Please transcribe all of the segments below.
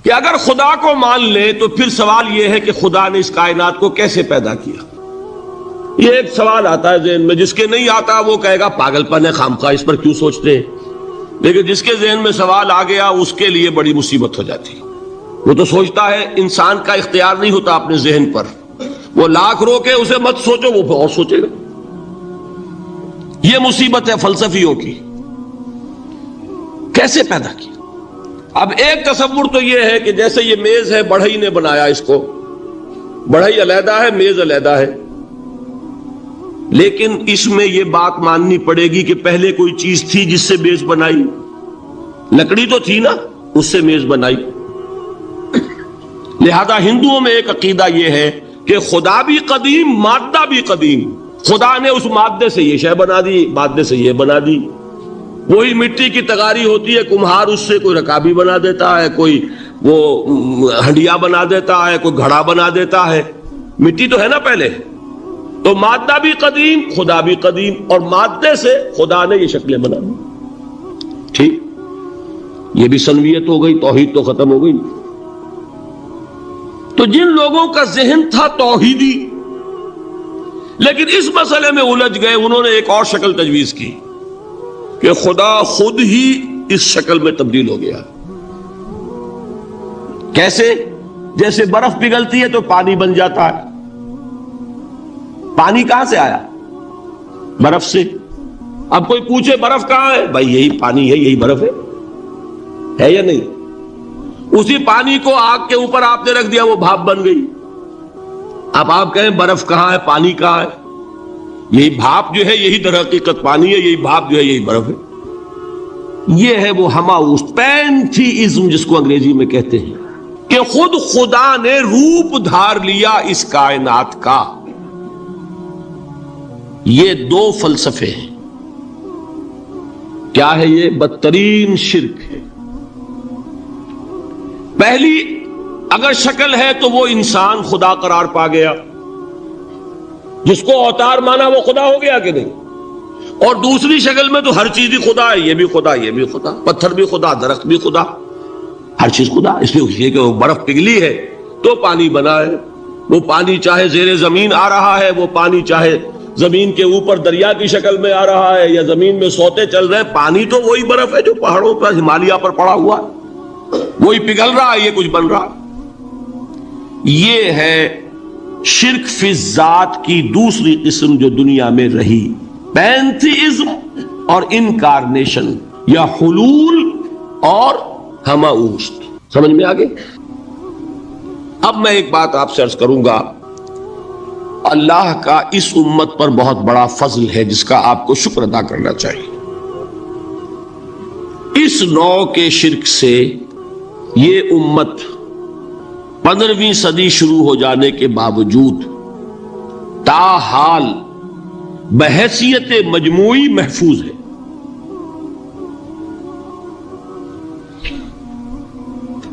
کہ اگر خدا کو مان لے تو پھر سوال یہ ہے کہ خدا نے اس کائنات کو کیسے پیدا کیا. یہ ایک سوال آتا ہے ذہن میں، جس کے نہیں آتا وہ کہے گا پاگل پن ہے، خامخواہ اس پر کیوں سوچتے ہیں. لیکن جس کے ذہن میں سوال آ گیا اس کے لیے بڑی مصیبت ہو جاتی. وہ تو سوچتا ہے، انسان کا اختیار نہیں ہوتا اپنے ذہن پر. وہ لاکھ روکے اسے مت سوچو، وہ اور سوچے گا. یہ مصیبت ہے فلسفیوں کی. کیسے پیدا کیا؟ اب ایک تصور تو یہ ہے کہ جیسے یہ میز ہے، بڑھئی نے بنایا اس کو، بڑھئی علیحدہ ہے، میز علیحدہ ہے. لیکن اس میں یہ بات ماننی پڑے گی کہ پہلے کوئی چیز تھی جس سے میز بنائی. لکڑی تو تھی نا، اس سے میز بنائی. لہذا ہندوؤں میں ایک عقیدہ یہ ہے کہ خدا بھی قدیم، مادہ بھی قدیم. خدا نے اس مادے سے یہ شے بنا دی، مادے سے یہ بنا دی. وہی مٹی کی تغاری ہوتی ہے، کمہار اس سے کوئی رکابی بنا دیتا ہے، کوئی وہ ہنڈیا بنا دیتا ہے، کوئی گھڑا بنا دیتا ہے. مٹی تو ہے نا پہلے. تو مادہ بھی قدیم، خدا بھی قدیم، اور مادے سے خدا نے یہ شکلیں بنا دی. ٹھیک، یہ بھی سنویت ہو گئی، توحید تو ختم ہو گئی. تو جن لوگوں کا ذہن تھا توحیدی لیکن اس مسئلے میں الجھ گئے، انہوں نے ایک اور شکل تجویز کی کہ خدا خود ہی اس شکل میں تبدیل ہو گیا. کیسے؟ جیسے برف پگھلتی ہے تو پانی بن جاتا ہے. پانی کہاں سے آیا؟ برف سے. اب کوئی پوچھے برف کہاں ہے؟ بھائی یہی پانی ہے، یہی برف ہے یا نہیں؟ اسی پانی کو آگ کے اوپر آپ نے رکھ دیا، وہ بھاپ بن گئی. اب آپ کہیں برف کہاں ہے، پانی کہاں ہے؟ یہی بھاپ جو ہے یہی در حقیقت پانی ہے، یہی بھاپ جو ہے یہی برف ہے. یہ ہے وہ ہماؤس پینتھیزم جس کو انگریزی میں کہتے ہیں، کہ خود خدا نے روپ دھار لیا اس کائنات کا. یہ دو فلسفے ہیں. کیا ہے یہ؟ بدترین شرک ہے. پہلی اگر شکل ہے تو وہ انسان خدا قرار پا گیا، جس کو اوتار مانا وہ خدا ہو گیا کہ نہیں. اور دوسری شکل میں تو ہر چیز ہی خدا ہے، یہ بھی خدا، یہ بھی خدا، پتھر بھی خدا، درخت بھی خدا، ہر چیز خدا. اس لیے کہ وہ برف پگھلی ہے تو پانی بنا ہے. وہ پانی چاہے زیر زمین آ رہا ہے، وہ پانی چاہے زمین کے اوپر دریا کی شکل میں آ رہا ہے یا زمین میں سوتے چل رہے، پانی تو وہی برف ہے جو پہاڑوں پر ہمالیہ پر پڑا ہوا ہے، وہی پگھل رہا ہے، یہ کچھ بن رہا ہے. یہ ہے شرک فی الذات کی دوسری قسم جو دنیا میں رہی، پینتھیزم اور انکارنیشن یا حلول اور ہماؤست. سمجھ میں آگے؟ اب میں ایک بات آپ سے عرض کروں گا. اللہ کا اس امت پر بہت بڑا فضل ہے جس کا آپ کو شکر ادا کرنا چاہیے. اس نوع کے شرک سے یہ امت 15ویں صدی شروع ہو جانے کے باوجود تاحال بحیثیت مجموعی محفوظ ہے.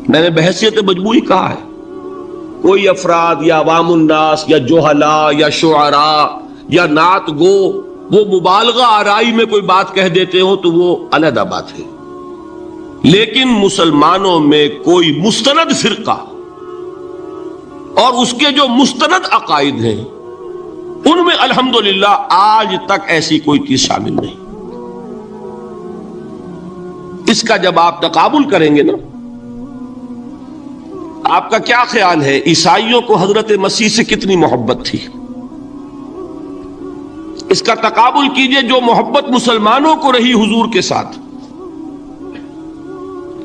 میں نے بحیثیت مجموعی کہا ہے. کوئی افراد یا عوام الناس یا جوہلا یا شعراء یا نعت گو وہ مبالغہ آرائی میں کوئی بات کہہ دیتے ہو تو وہ علیحدہ بات ہے. لیکن مسلمانوں میں کوئی مستند فرقہ اور اس کے جو مستند عقائد ہیں ان میں الحمدللہ آج تک ایسی کوئی چیز شامل نہیں. اس کا جب آپ تقابل کریں گے نا، آپ کا کیا خیال ہے عیسائیوں کو حضرت مسیح سے کتنی محبت تھی؟ اس کا تقابل کیجئے جو محبت مسلمانوں کو رہی حضور کے ساتھ.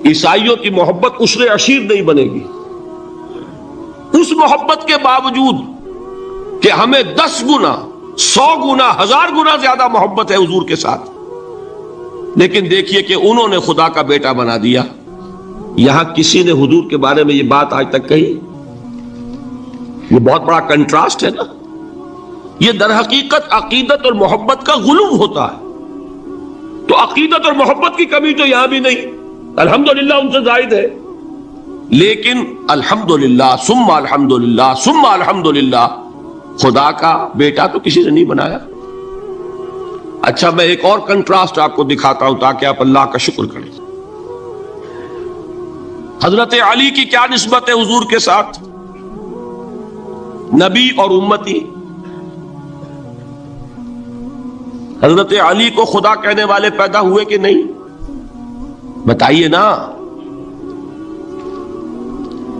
عیسائیوں کی محبت عشر عشیر نہیں بنے گی. اس محبت کے باوجود کہ ہمیں 10 گنا 100 گنا 1000 گنا زیادہ محبت ہے حضور کے ساتھ، لیکن دیکھیے کہ انہوں نے خدا کا بیٹا بنا دیا. یہاں کسی نے حضور کے بارے میں یہ بات آج تک کہی؟ یہ بہت بڑا کنٹراسٹ ہے نا. یہ در حقیقت عقیدت اور محبت کا غلو ہوتا ہے. تو عقیدت اور محبت کی کمی تو یہاں بھی نہیں، الحمدللہ ان سے زائد ہے. لیکن الحمدللہ ثم الحمدللہ ثم الحمدللہ خدا کا بیٹا تو کسی نے نہیں بنایا. اچھا میں ایک اور کنٹراسٹ آپ کو دکھاتا ہوں تاکہ آپ اللہ کا شکر کریں. حضرت علی کی کیا نسبت ہے حضور کے ساتھ؟ نبی اور امتی. حضرت علی کو خدا کہنے والے پیدا ہوئے کہ نہیں؟ بتائیے نا.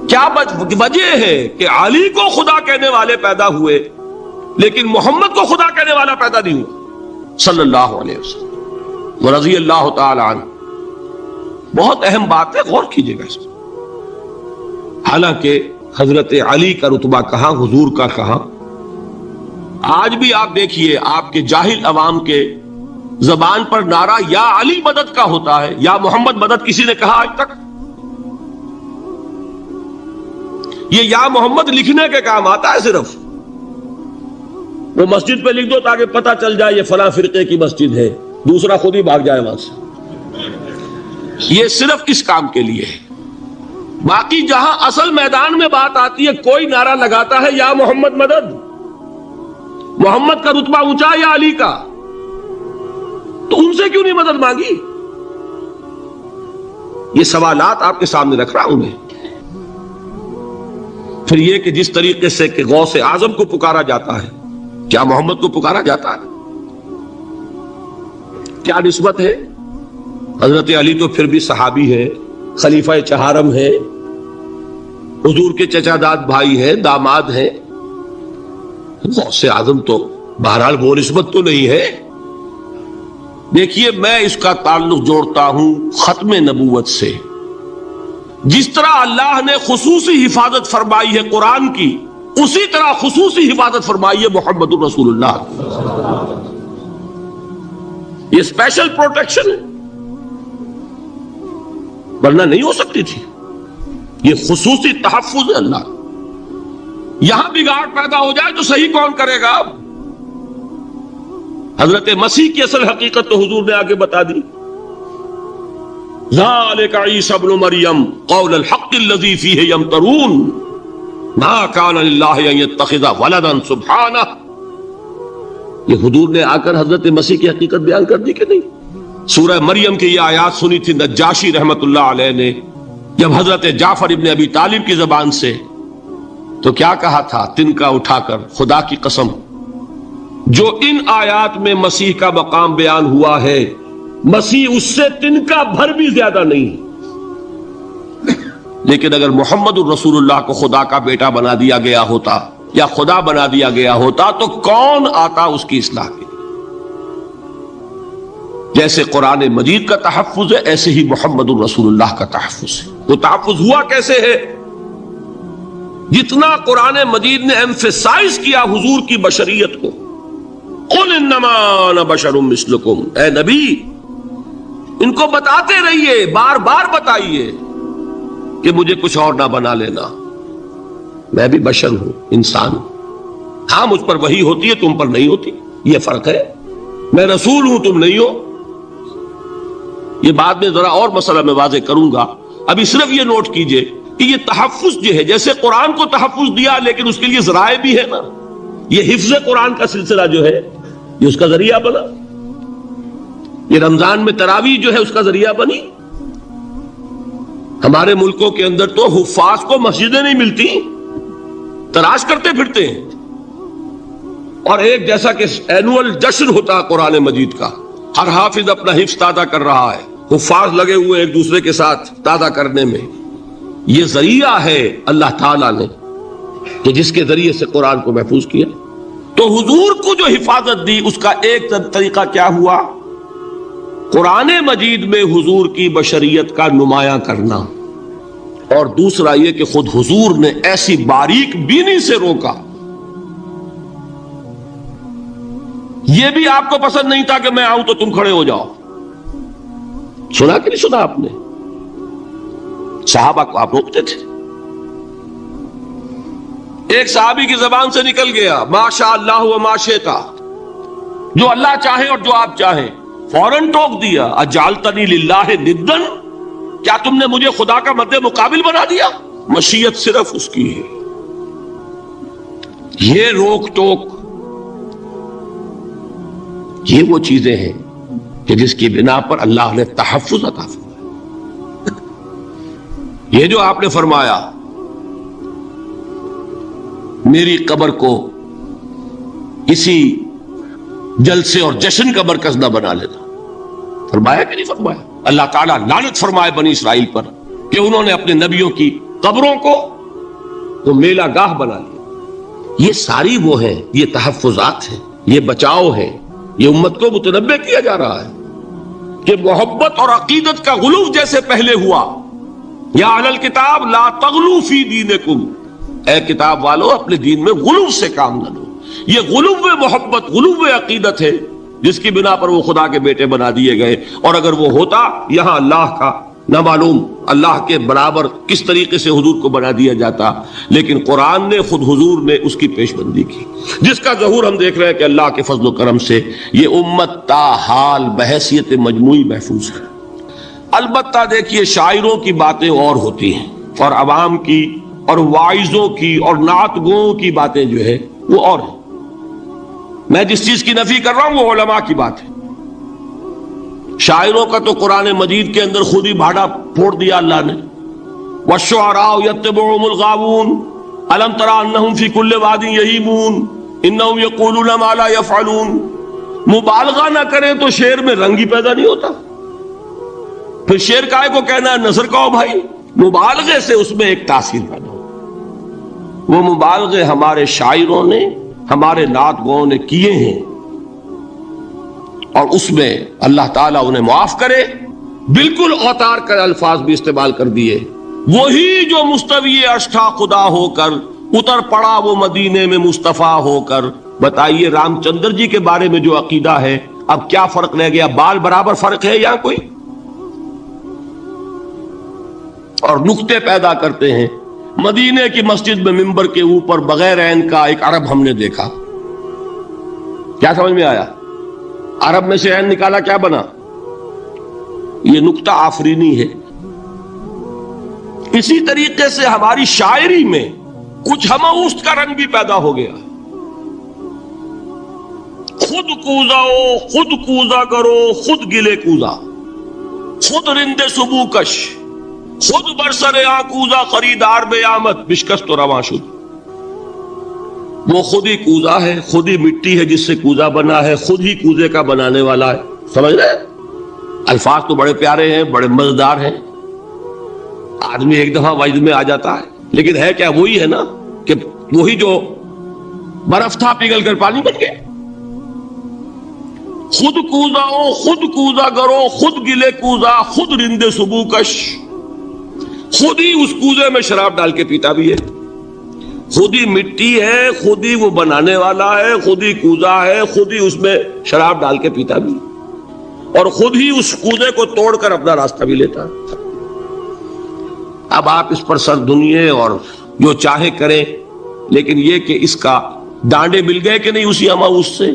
کیا وجہ ہے کہ علی کو خدا کہنے والے پیدا ہوئے لیکن محمد کو خدا کہنے والا پیدا نہیں ہوا صلی اللہ علیہ وسلم ورضی اللہ تعالی عنہ؟ بہت اہم بات ہے، غور کیجئے گا اس میں. حالانکہ حضرت علی کا رتبہ کہاں، حضور کا کہاں. آج بھی آپ دیکھیے آپ کے جاہل عوام کے زبان پر نعرہ یا علی مدد کا ہوتا ہے، یا محمد مدد کسی نے کہا آج تک؟ یہ یا محمد لکھنے کے کام آتا ہے صرف. وہ مسجد پہ لکھ دو تاکہ پتہ چل جائے یہ فلاں فرقے کی مسجد ہے، دوسرا خود ہی بھاگ جائے وہاں سے. یہ صرف اس کام کے لیے ہے. باقی جہاں اصل میدان میں بات آتی ہے کوئی نعرہ لگاتا ہے یا محمد مدد. محمد کا رتبہ اونچا یا علی کا؟ تو ان سے کیوں نہیں مدد مانگی؟ یہ سوالات آپ کے سامنے رکھ رہا ہوں میں. پھر یہ کہ جس طریقے سے کہ غوث اعظم کو پکارا جاتا ہے، کیا محمد کو پکارا جاتا ہے؟ کیا نسبت ہے؟ حضرت علی تو پھر بھی صحابی ہے، خلیفہ چہارم ہے، حضور کے چچا داد بھائی ہیں، داماد ہیں. غوث اعظم تو بہرحال وہ نسبت تو نہیں ہے. دیکھیے میں اس کا تعلق جوڑتا ہوں ختم نبوت سے. جس طرح اللہ نے خصوصی حفاظت فرمائی ہے قرآن کی، اسی طرح خصوصی حفاظت فرمائی ہے محمد الرسول اللہ. یہ اسپیشل پروٹیکشن ہے، ورنہ نہیں ہو سکتی تھی. یہ خصوصی تحفظ ہے اللہ. یہاں بگاڑ پیدا ہو جائے تو صحیح کون کرے گا؟ اب حضرت مسیح کی اصل حقیقت تو حضور نے آگے بتا دی. ذالک عیسی ابن مریم قول الحق الذی فیہ یمترون ما کان للہ ان یتخذ ولدا سبحانہ. یہ حضور نے آ کر حضرت مسیح کی حقیقت بیان کر دی کہ نہیں؟ سورہ مریم کی یہ آیات سنی تھی نجاشی رحمت اللہ علیہ نے جب حضرت جعفر ابن ابی طالب کی زبان سے، تو کیا کہا تھا تنکا اٹھا کر، خدا کی قسم جو ان آیات میں مسیح کا مقام بیان ہوا ہے، مسیح اس سے تنکا بھر بھی زیادہ نہیں. لیکن اگر محمد الرسول اللہ کو خدا کا بیٹا بنا دیا گیا ہوتا یا خدا بنا دیا گیا ہوتا تو کون آتا اس کی اصلاح کے؟ جیسے قرآن مجید کا تحفظ ہے ایسے ہی محمد الرسول اللہ کا تحفظ ہے. وہ تحفظ ہوا کیسے ہے؟ جتنا قرآن مجید نے ایمفیسائز کیا حضور کی بشریت کو، قل انما انا بشر مثلکم، اے نبی ان کو بتاتے رہیے، بار بار بتائیے کہ مجھے کچھ اور نہ بنا لینا، میں بھی بشر ہوں، انسان ہوں. ہاں مجھ پر وحی ہوتی ہے، تم پر نہیں ہوتی، یہ فرق ہے. میں رسول ہوں، تم نہیں ہو. یہ بعد میں ذرا اور مسئلہ میں واضح کروں گا. ابھی صرف یہ نوٹ کیجئے کہ یہ تحفظ جو ہے، جیسے قرآن کو تحفظ دیا لیکن اس کے لیے ذرائع بھی ہے نا. یہ حفظ قرآن کا سلسلہ جو ہے یہ اس کا ذریعہ بنا. یہ رمضان میں تراویح جو ہے اس کا ذریعہ بنی. ہمارے ملکوں کے اندر تو حفاظ کو مسجدیں نہیں ملتی، تلاش کرتے پھرتے ہیں. اور ایک جیسا کہ اینول جشن ہوتا ہے قرآن مجید کا، ہر حافظ اپنا حفظ تازہ کر رہا ہے، حفاظ لگے ہوئے ایک دوسرے کے ساتھ تازہ کرنے میں. یہ ذریعہ ہے اللہ تعالیٰ نے کہ جس کے ذریعے سے قرآن کو محفوظ کیا. تو حضور کو جو حفاظت دی اس کا ایک طریقہ کیا ہوا؟ قرآن مجید میں حضور کی بشریت کا نمایاں کرنا، اور دوسرا یہ کہ خود حضور نے ایسی باریک بینی سے روکا. یہ بھی آپ کو پسند نہیں تھا کہ میں آؤں تو تم کھڑے ہو جاؤ. سنا کہ نہیں سنا آپ نے؟ صحابہ کو آپ روکتے تھے. ایک صحابی کی زبان سے نکل گیا ما شاء اللہ و ما شئت، جو اللہ چاہے اور جو آپ چاہیں. فوراً ٹوک دیا اجعلتنی للہ ندن، کیا تم نے مجھے خدا کا مد مقابل بنا دیا؟ مشیت صرف اس کی ہے. یہ روک ٹوک، یہ وہ چیزیں ہیں کہ جس کی بنا پر اللہ نے تحفظ عطا فرمایا. یہ جو آپ نے فرمایا میری قبر کو کسی جلسے اور جشن کا مرکز نہ بنا لینا، فرمایا کہ نہیں فرمایا؟ اللہ تعالیٰ لعنت فرمائے بنی اسرائیل پر کہ انہوں نے اپنے نبیوں کی قبروں کو تو میلہ گاہ بنا لیا۔ یہ ساری وہ ہے، یہ تحفظات ہیں، یہ بچاؤ ہے، یہ امت کو متنبہ کیا جا رہا ہے کہ محبت اور عقیدت کا غلو جیسے پہلے ہوا، یا اہل الکتاب لا تغلو فی دینکم، اے کتاب والو اپنے دین میں غلو سے کام نہ لو۔ یہ غلو محبت، غلو عقیدت ہے جس کی بنا پر وہ خدا کے بیٹے بنا دیے گئے، اور اگر وہ ہوتا یہاں اللہ کا نہ معلوم اللہ کے برابر کس طریقے سے حضور کو بنا دیا جاتا، لیکن قرآن نے خود حضور نے اس کی پیش بندی کی، جس کا ظہور ہم دیکھ رہے ہیں کہ اللہ کے فضل و کرم سے یہ امت تا حال بحیثیت مجموعی محفوظ ہے۔ البتہ دیکھیے شاعروں کی باتیں اور ہوتی ہیں، اور عوام کی اور واعظوں کی اور نعت گوؤں کی باتیں جو ہے وہ اور ہیں۔ میں جس چیز کی نفی کر رہا ہوں وہ علماء کی بات ہے۔ شاعروں کا تو قرآن مجید کے اندر خود ہی بھاڑا پھوڑ دیا اللہ نے، وَالشُّعَرَاءُ يَتَّبِعُهُمُ الْغَاوُونَ أَلَمْ تَرَ أَنَّهُمْ فِي كُلِّ وَادٍ يَهِيمُونَ إِنَّهُمْ يَقُولُونَ مَا لَا يَفْعَلُونَ۔ مبالغہ نہ کریں تو شعر میں رنگ ہی پیدا نہیں ہوتا، پھر شعر کائے کو کہنا ہے نثر کہو بھائی، مبالغے سے اس میں ایک تاثیر پیدا ہو۔ وہ مبالغے ہمارے شاعروں نے، ہمارے نعت گوؤں نے کیے ہیں، اور اس میں اللہ تعالیٰ انہیں معاف کرے، بالکل اوتار کر الفاظ بھی استعمال کر دیے۔ وہی جو مستوی اشٹھا خدا ہو کر اتر پڑا وہ مدینے میں مصطفیٰ ہو کر۔ بتائیے رام چندر جی کے بارے میں جو عقیدہ ہے، اب کیا فرق رہ گیا؟ بال برابر فرق ہے یا کوئی؟ اور نقطے پیدا کرتے ہیں۔ مدینے کی مسجد میں منبر کے اوپر بغیر عین کا ایک عرب ہم نے دیکھا، کیا سمجھ میں آیا؟ عرب میں سے عین نکالا، کیا بنا؟ یہ نقطہ آفرینی ہے۔ اسی طریقے سے ہماری شاعری میں کچھ ہماؤست کا رنگ بھی پیدا ہو گیا۔ خود کوزاؤ، خود کوزا کرو، خود گلے کوزا، خود رند صبو کش، خود برسر آکوزا خریدار بے آمد بشکست و رواں شد۔ وہ خود ہی کوزا ہے، خود ہی مٹی ہے جس سے کوزا بنا ہے، خود ہی کوزے کا بنانے والا ہے۔ سمجھ رہے؟ الفاظ تو بڑے پیارے ہیں، بڑے مزیدار ہیں، آدمی ایک دفعہ وجد میں آ جاتا ہے، لیکن ہے کیا؟ وہی ہے نا کہ وہی جو برف تھا پگھل کر پانی بن گیا۔ خود کوزاؤ، خود کوزا کرو، خود گلے کوزا، خود رند صبو کش، خود ہی اس کوزے میں شراب ڈال کے پیتا بھی ہے، خود ہی مٹی ہے، خود ہی وہ بنانے والا ہے، خود ہی کوزا ہے، خود ہی اس میں شراب ڈال کے پیتا بھی، اور خود ہی اس کوزے کو توڑ کر اپنا راستہ بھی لیتا ہے۔ اب آپ اس پر سر دنیے اور جو چاہے کریں، لیکن یہ کہ اس کا ڈانڈے مل گئے کہ نہیں اسی ہماؤس سے؟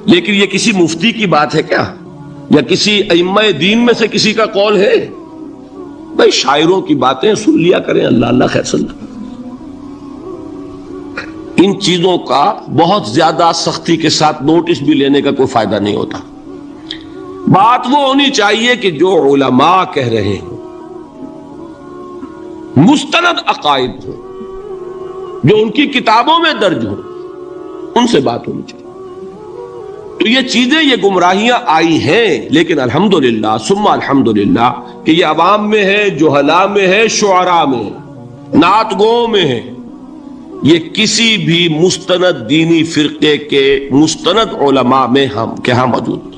لیکن یہ کسی مفتی کی بات ہے کیا؟ یا کسی ائمہ دین میں سے کسی کا قول ہے؟ بھائی شاعروں کی باتیں سن لیا کریں، اللہ اللہ خیر صلی اللہ۔ ان چیزوں کا بہت زیادہ سختی کے ساتھ نوٹس بھی لینے کا کوئی فائدہ نہیں ہوتا۔ بات وہ ہونی چاہیے کہ جو علماء کہہ رہے ہیں مستند عقائد ہو، جو ان کی کتابوں میں درج ہو، ان سے بات ہونی چاہیے۔ تو یہ چیزیں، یہ گمراہیاں آئی ہیں، لیکن الحمدللہ ثم الحمدللہ کہ یہ عوام میں ہے، جہلاء میں ہے، شعراء میں ہے، نعت گوؤں میں ہے، یہ کسی بھی مستند دینی فرقے کے مستند علماء میں ہم کے ہاں موجود نہیں۔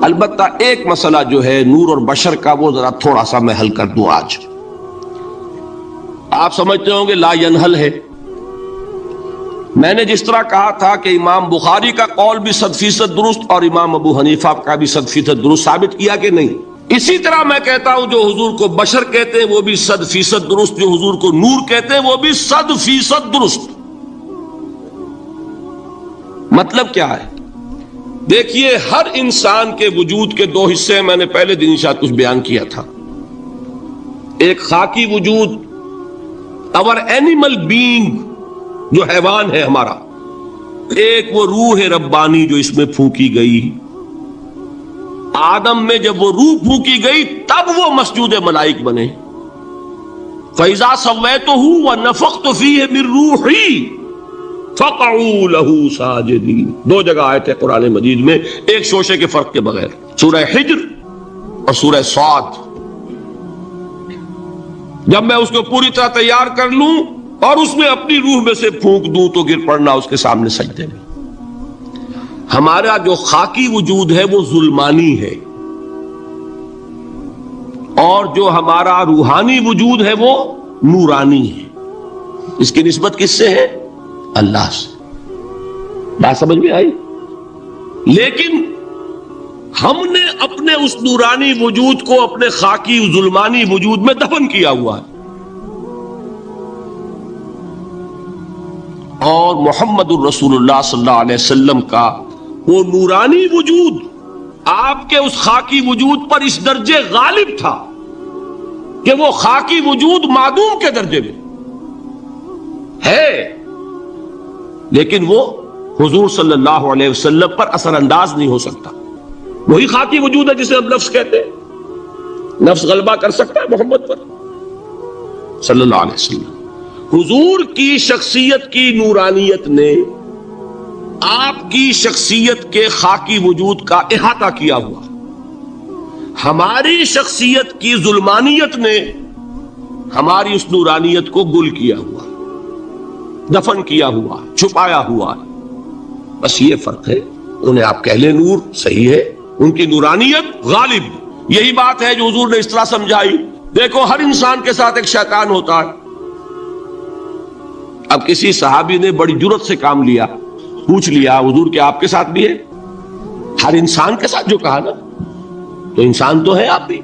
البتہ ایک مسئلہ جو ہے نور اور بشر کا، وہ ذرا تھوڑا سا میں حل کر دوں آج۔ آپ سمجھتے ہوں گے لا ینحل ہے۔ میں نے جس طرح کہا تھا کہ امام بخاری کا قول بھی 100% درست اور امام ابو حنیفہ کا بھی 100% درست ثابت کیا کہ نہیں، اسی طرح میں کہتا ہوں جو حضور کو بشر کہتے ہیں وہ بھی 100% درست، جو حضور کو نور کہتے ہیں وہ بھی 100% درست۔ مطلب کیا ہے؟ دیکھیے ہر انسان کے وجود کے دو حصے ہیں، میں نے پہلے دن شاید کچھ بیان کیا تھا۔ ایک خاکی وجود، اور اینیمل بینگ جو حیوان ہے ہمارا، ایک وہ روح ربانی جو اس میں پھونکی گئی، آدم میں جب وہ روح پھونکی گئی تب وہ مسجود ملائک بنے. فَإِذَا سَوَّيْتُهُ وَنَفَخْتُ فِيهِ مِن رُّوحِي فَقَعُوا لَهُ سَاجِدِينَ. دو جگہ آیت ہے قرآن مجید میں ایک شوشے کے فرق کے بغیر، سورہ حجر اور سورہ صاد. جب میں اس کو پوری طرح تیار کر لوں اور اس میں اپنی روح میں سے پھونک دوں تو گر پڑنا اس کے سامنے سجدے میں. ہمارا جو خاکی وجود ہے وہ ظلمانی ہے، اور جو ہمارا روحانی وجود ہے وہ نورانی ہے. اس کی نسبت کس سے ہے؟ اللہ سے. بات سمجھ میں آئی؟ لیکن ہم نے اپنے اس نورانی وجود کو اپنے خاکی ظلمانی وجود میں دفن کیا ہوا ہے. اور محمد الرسول اللہ صلی اللہ علیہ وسلم کا وہ نورانی وجود آپ کے اس خاکی وجود پر اس درجے غالب تھا کہ وہ خاکی وجود معدوم کے درجے میں ہے، لیکن وہ حضور صلی اللہ علیہ وسلم پر اثر انداز نہیں ہو سکتا. وہی خاکی وجود ہے جسے ہم نفس کہتے ہیں. نفس غلبہ کر سکتا ہے محمد پر صلی اللہ علیہ وسلم. حضور کی شخصیت کی نورانیت نے آپ کی شخصیت کے خاکی وجود کا احاطہ کیا ہوا. ہماری شخصیت کی ظلمانیت نے ہماری اس نورانیت کو گل کیا ہوا، دفن کیا ہوا، چھپایا ہوا. بس یہ فرق ہے. انہیں آپ کہہ لیں نور، صحیح ہے، ان کی نورانیت غالب. یہی بات ہے جو حضور نے اس طرح سمجھائی. دیکھو ہر انسان کے ساتھ ایک شیطان ہوتا ہے. اب کسی صحابی نے بڑی جرت سے کام لیا، پوچھ لیا حضور کہ آپ کے ساتھ بھی ہے؟ ہر انسان کے ساتھ جو کہا نا، تو انسان تو ہے آپ بھی،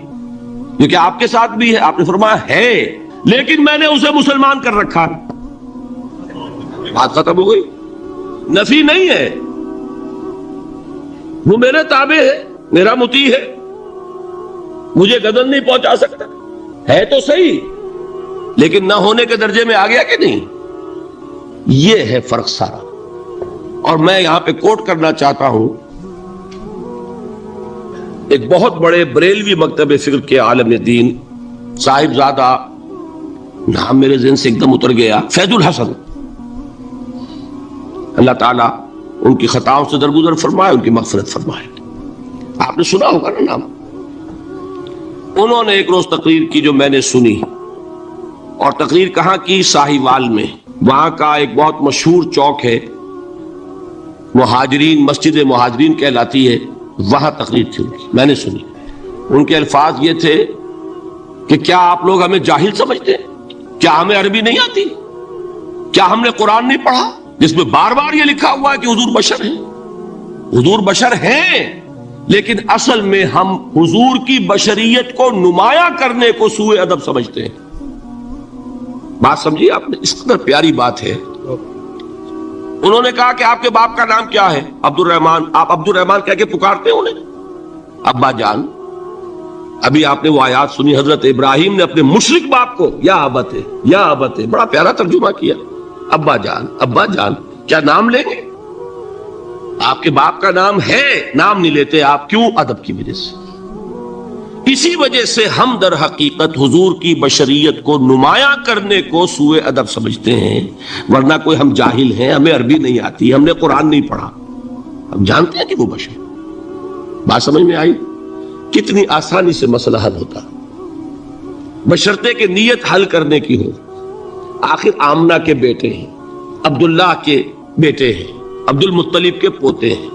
یہ کہ آپ کے ساتھ بھی ہے. آپ نے فرمایا ہے، لیکن میں نے اسے مسلمان کر رکھا ہے. بات ختم ہو گئی. نفی نہیں ہے، وہ میرے تابع ہے، میرا مطیع ہے، مجھے گدن نہیں پہنچا سکتا. ہے تو صحیح، لیکن نہ ہونے کے درجے میں آ گیا کہ نہیں. یہ ہے فرق سارا. اور میں یہاں پہ کوٹ کرنا چاہتا ہوں ایک بہت بڑے بریلوی مکتب فکر کے عالم دین، صاحبزادہ، نام میرے ذہن سے ایک دم اتر گیا، فیض الحسن. اللہ تعالیٰ ان کی خطاؤں سے درگزر فرمائے، ان کی مغفرت فرمائے. آپ نے سنا ہوگا نا نام. انہوں نے ایک روز تقریر کی جو میں نے سنی، اور تقریر کہاں کی؟ ساہیوال میں. وہاں کا ایک بہت مشہور چوک ہے، مہاجرین، مسجد مہاجرین کہلاتی ہے، وہاں تقریر تھی ان کی. میں نے سنی. ان کے الفاظ یہ تھے کہ کیا آپ لوگ ہمیں جاہل سمجھتے ہیں؟ کیا ہمیں عربی نہیں آتی؟ کیا ہم نے قرآن نہیں پڑھا جس میں بار بار یہ لکھا ہوا ہے کہ حضور بشر ہیں؟ حضور بشر ہیں، لیکن اصل میں ہم حضور کی بشریت کو نمایاں کرنے کو سوء ادب سمجھتے ہیں. بات سمجھیے آپ نے، اس قدر پیاری بات ہے. انہوں نے کہا کہ آپ کے باپ کا نام کیا ہے؟ عبد الرحمان. آپ عبد الرحمان کہہ کے پکارتے ہیں انہیں؟ ابا جان. ابھی آپ نے وہ آیات سنی، حضرت ابراہیم نے اپنے مشرک باپ کو یا ابت ہے، یا ابت ہے، بڑا پیارا ترجمہ کیا. ابا جان، ابا جان، کیا نام لیں گے؟ آپ کے باپ کا نام ہے، نام نہیں لیتے آپ. کیوں؟ ادب کی وجہ سے. اسی وجہ سے ہم در حقیقت حضور کی بشریت کو نمایاں کرنے کو سوء ادب سمجھتے ہیں، ورنہ کوئی ہم جاہل ہیں، ہمیں عربی نہیں آتی، ہم نے قرآن نہیں پڑھا، ہم جانتے ہیں کہ وہ بشر. بات سمجھ میں آئی؟ کتنی آسانی سے مسئلہ حل ہوتا، بشرطے کہ نیت حل کرنے کی ہو. آخر آمنہ کے بیٹے ہیں، عبداللہ کے بیٹے ہیں، عبد المطلب کے پوتے ہیں.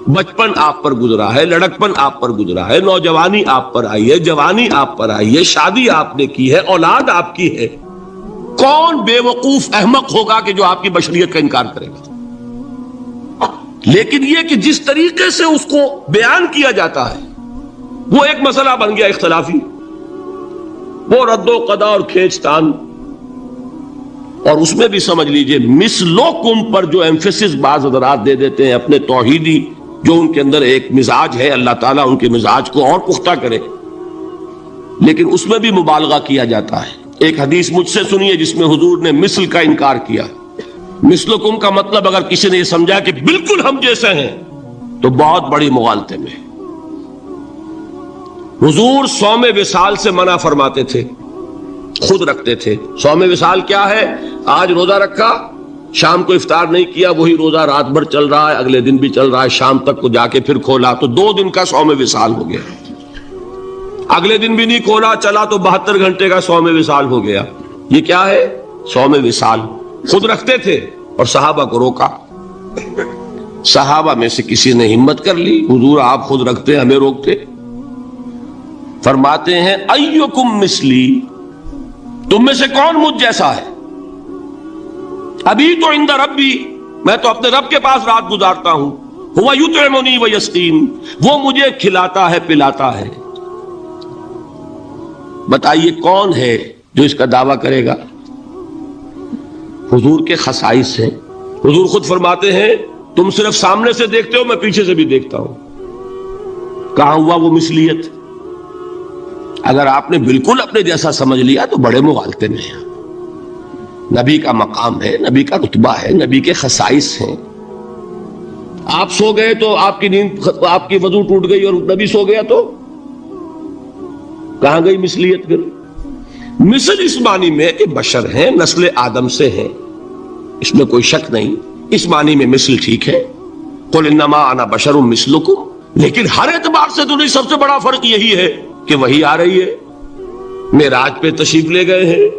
بچپن آپ پر گزرا ہے، لڑکپن آپ پر گزرا ہے، نوجوانی آپ پر آئی ہے، جوانی آپ پر آئی ہے، شادی آپ نے کی ہے، اولاد آپ کی ہے. کون بے وقوف احمق ہوگا کہ جو آپ کی بشریت کا انکار کرے گا؟ لیکن یہ کہ جس طریقے سے اس کو بیان کیا جاتا ہے وہ ایک مسئلہ بن گیا اختلافی، وہ رد و قضا اور کھینچ تان. اور اس میں بھی سمجھ لیجئے مثلوکم پر جو ایمفیسس بعض حضرات دے دیتے ہیں اپنے توحیدی، جو ان کے اندر ایک مزاج ہے، اللہ تعالیٰ ان کے مزاج کو اور پختہ کرے، لیکن اس میں بھی مبالغہ کیا جاتا ہے. ایک حدیث مجھ سے سنیے جس میں حضور نے مثل کا انکار کیا. مثلکم کا مطلب اگر کسی نے یہ سمجھا کہ بالکل ہم جیسے ہیں تو بہت بڑی مغالطے میں. حضور صوم وصال سے منع فرماتے تھے، خود رکھتے تھے۔ صوم وصال کیا ہے؟ آج روزہ رکھا، شام کو افطار نہیں کیا، وہی روزہ رات بھر چل رہا ہے، اگلے دن بھی چل رہا ہے، شام تک کو جا کے پھر کھولا تو 2 دن کا صوم وصال ہو گیا۔ اگلے دن بھی نہیں کھولا، چلا تو 72 گھنٹے کا صوم وصال ہو گیا۔ یہ کیا ہے؟ صوم وصال۔ خود رکھتے تھے اور صحابہ کو روکا۔ صحابہ میں سے کسی نے ہمت کر لی، حضور آپ خود رکھتے ہمیں روکتے۔ فرماتے ہیں ایکم مثلی، تم میں سے کون مجھ جیسا ہے؟ ابھی تو عند ربی، میں تو اپنے رب کے پاس رات گزارتا ہوں۔ ہوا یطعمنی ویسقین، وہ مجھے کھلاتا ہے پلاتا ہے۔ بتائیے کون ہے جو اس کا دعویٰ کرے گا؟ حضور کے خصائص ہیں۔ حضور خود فرماتے ہیں تم صرف سامنے سے دیکھتے ہو، میں پیچھے سے بھی دیکھتا ہوں۔ کہاں ہوا وہ مثلیت؟ اگر آپ نے بالکل اپنے جیسا سمجھ لیا تو بڑے مغالطے میں ہیں۔ نبی کا مقام ہے، نبی کا رتبہ ہے، نبی کے خصائص ہیں۔ آپ سو گئے تو آپ کی نیند، آپ کی وضو ٹوٹ گئی اور نبی سو گیا تو کہاں گئی مثلیت؟ پھر مثل اس معنی میں کہ بشر ہیں، نسل آدم سے ہیں، اس میں کوئی شک نہیں، اس معنی میں مثل ٹھیک ہے۔ قل انما انا بشر مثلکم، لیکن ہر اعتبار سے تو نہیں۔ سب سے بڑا فرق یہی ہے کہ وہی آ رہی ہے، معراج پہ تشریف لے گئے ہیں،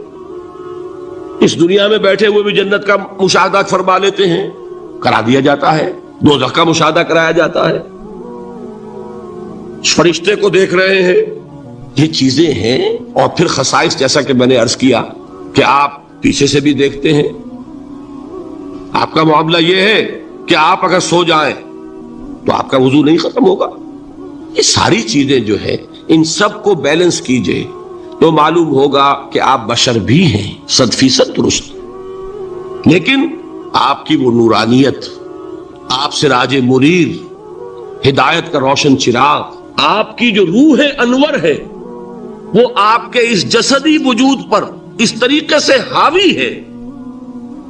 اس دنیا میں بیٹھے ہوئے بھی جنت کا مشاہدہ فرما لیتے ہیں، کرا دیا جاتا ہے، دوزخ کا مشاہدہ کرایا جاتا ہے، فرشتے کو دیکھ رہے ہیں۔ یہ چیزیں ہیں۔ اور پھر خصائص، جیسا کہ میں نے عرض کیا کہ آپ پیچھے سے بھی دیکھتے ہیں۔ آپ کا معاملہ یہ ہے کہ آپ اگر سو جائیں تو آپ کا وضو نہیں ختم ہوگا۔ یہ ساری چیزیں جو ہے ان سب کو بیلنس کیجئے تو معلوم ہوگا کہ آپ بشر بھی ہیں، 100% درست، لیکن آپ کی وہ نورانیت، آپ سراج منیر، ہدایت کا روشن چراغ، آپ کی جو روح انور ہے وہ آپ کے اس جسدی وجود پر اس طریقے سے حاوی ہے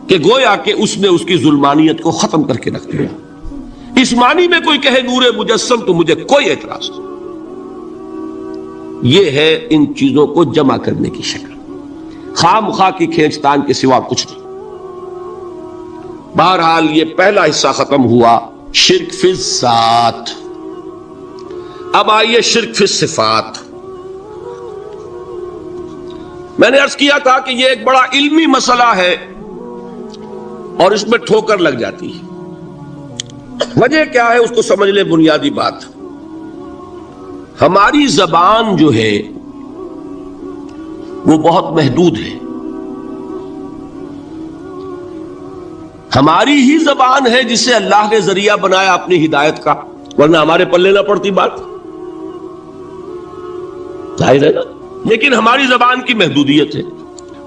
کہ گویا کہ اس نے اس کی ظلمانیت کو ختم کر کے رکھ دیا۔ اس معنی میں کوئی کہے نور مجسم تو مجھے کوئی اعتراض نہیں۔ یہ ہے ان چیزوں کو جمع کرنے کی شکل، خواہ مخواہ کی کھینچتان کے سوا کچھ نہیں۔ بہرحال یہ پہلا حصہ ختم ہوا، شرک فی الذات۔ اب آئیے شرک فی الصفات۔ میں نے عرض کیا تھا کہ یہ ایک بڑا علمی مسئلہ ہے اور اس میں ٹھوکر لگ جاتی ہے۔ وجہ کیا ہے اس کو سمجھ لیں۔ بنیادی بات، ہماری زبان جو ہے وہ بہت محدود ہے۔ ہماری ہی زبان ہے جسے اللہ نے ذریعہ بنایا اپنی ہدایت کا، ورنہ ہمارے پلے نہ پڑتی بات، ظاہر ہے نا۔ لیکن ہماری زبان کی محدودیت ہے۔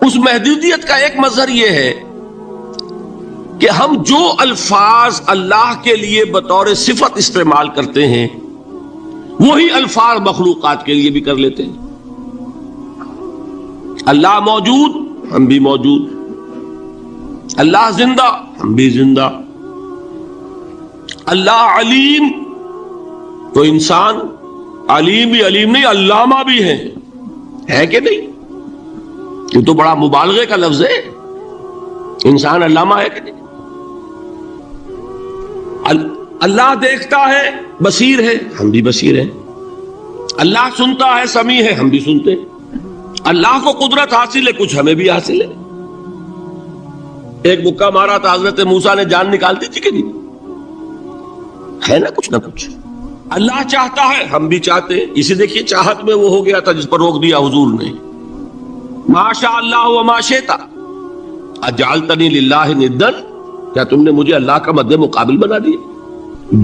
اس محدودیت کا ایک مظہر یہ ہے کہ ہم جو الفاظ اللہ کے لیے بطور صفت استعمال کرتے ہیں وہی الفاظ مخلوقات کے لیے بھی کر لیتے ہیں۔ اللہ موجود، ہم بھی موجود۔ اللہ زندہ، ہم بھی زندہ۔ اللہ علیم، تو انسان علیم بھی علیم نہیں، علامہ بھی ہے کہ نہیں؟ یہ تو بڑا مبالغے کا لفظ ہے۔ انسان علامہ ہے کہ نہیں؟ اللہ دیکھتا ہے، بصیر ہے، ہم بھی بصیر ہیں۔ اللہ سنتا ہے، سمیع ہے، ہم بھی سنتے ہیں۔ اللہ کو قدرت حاصل ہے، کچھ ہمیں بھی حاصل ہے۔ ایک مکہ مارا تھا حضرت موسیٰ نے، جان نکال دی تھی کہ نہیں؟ ہے نا کچھ نہ کچھ۔ اللہ چاہتا ہے، ہم بھی چاہتے ہیں۔ اسی دیکھیے چاہت میں وہ ہو گیا تھا جس پر روک دیا حضور نے، ما شاء اللہ وما شئت اجعلتنی للہ ندا، کیا تم نے مجھے اللہ کا مد مقابل بنا دیا؟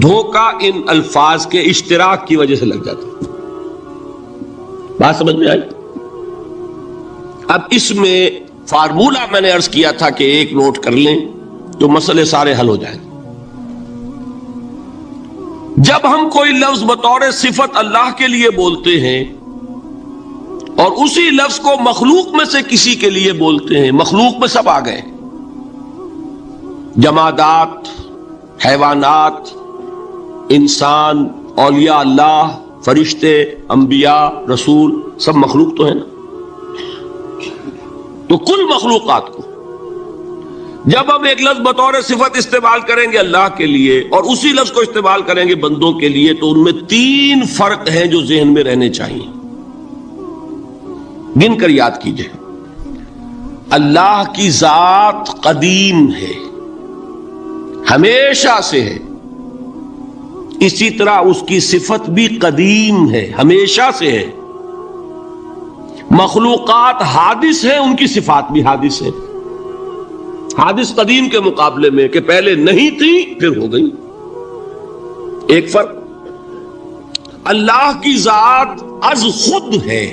دھوکہ ان الفاظ کے اشتراک کی وجہ سے لگ جاتا۔ بات سمجھ میں آئی؟ اب اس میں فارمولہ میں نے عرض کیا تھا کہ ایک نوٹ کر لیں تو مسئلے سارے حل ہو جائیں۔ جب ہم کوئی لفظ بطور صفت اللہ کے لیے بولتے ہیں اور اسی لفظ کو مخلوق میں سے کسی کے لیے بولتے ہیں، مخلوق میں سب آ گئے، جمادات، حیوانات، انسان، اولیاء اللہ، فرشتے، انبیاء، رسول سب مخلوق تو ہیں نا. تو کل مخلوقات کو جب ہم ایک لفظ بطور صفت استعمال کریں گے اللہ کے لیے اور اسی لفظ کو استعمال کریں گے بندوں کے لیے، تو ان میں 3 فرق ہیں جو ذہن میں رہنے چاہیے. گن کر یاد کیجئے. اللہ کی ذات قدیم ہے، ہمیشہ سے ہے. اسی طرح اس کی صفت بھی قدیم ہے، ہمیشہ سے ہے. مخلوقات حادث ہیں، ان کی صفات بھی حادث ہیں. حادث قدیم کے مقابلے میں کہ پہلے نہیں تھی پھر ہو گئی. ایک فرق، اللہ کی ذات از خود ہے،